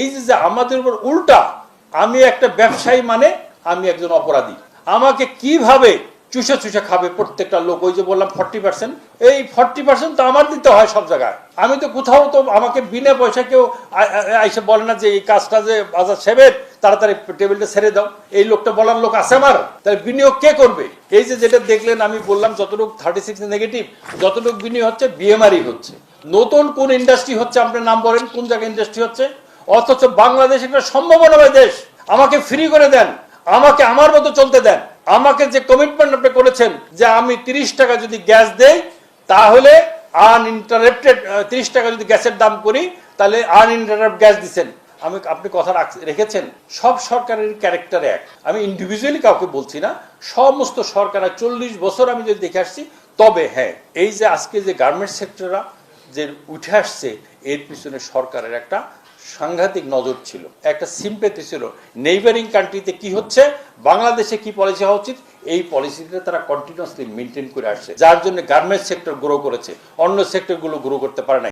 এই যে আমাদের উপর উল্টা আমি একটা ব্যবসায়ী মানে আমি একজন অপরাধী, আমাকে কিভাবে চুষে চুষে খাবে প্রত্যেকটা লোক। ওই যে বললাম 40%, এই 40% তো আমার দিতে হয় সব জায়গায়। আমি তো কোথাও তো আমাকে বিনা পয়সা কেউ এসে বলে না যে এই কাজটা যে বাজার সেবের তাড়াতাড়ি টেবিলটা ছেড়ে দাও, এই লোকটা বলার লোক আছে আমার? তাহলে বিনিয়োগ কে করবে? এই যে যেটা দেখলেন আমি বললাম যতটুকু 36 নেগেটিভ, যতটুকু বিনিয়োগ হচ্ছে বিএমআরই হচ্ছে। নতুন কোন ইন্ডাস্ট্রি হচ্ছে আপনার নাম বলেন, কোন জায়গায় ইন্ডাস্ট্রি হচ্ছে? অথচ বাংলাদেশ একটা সম্ভাবনাময় দেশ, আমাকে ফ্রি করে দেন, আমাকে আমার মতো চলতে দেন। আমাকে যে কমিটমেন্ট আপনি করেছেন যে আমি 30 টাকা যদি গ্যাস দেই তাহলে আনইন্টারাপ্টেড, 30 টাকা যদি গ্যাসের দাম করি তাহলে আনইন্টারাপ্ট গ্যাস দিচ্ছেন। আপনি কথা রেখেছেন। সব সরকারের ক্যারেক্টার এক, আমি ইন্ডিভিজুয়ালি কাউকে বলছি না, সমস্ত সরকার 40 বছর আমি যদি দেখে আসছি। তবে হ্যাঁ, এই যে আজকে যে গার্মেন্টস সেক্টররা যে উঠে আসছে এর পিছনে সরকারের একটা সাংঘাতিক নজর ছিল, একটা সিম্পেথি ছিল। নেইবারিং কান্ট্রিতে কি হচ্ছে, বাংলাদেশে কি পলিসি হওয়া উচিত, এই পলিসিটা তারা কন্টিনিউয়াসলি মেনটেন করে আসছে, যার জন্য গার্মেন্টস সেক্টর গ্রো করেছে, অন্য সেক্টরগুলো গ্রো করতে পারে না।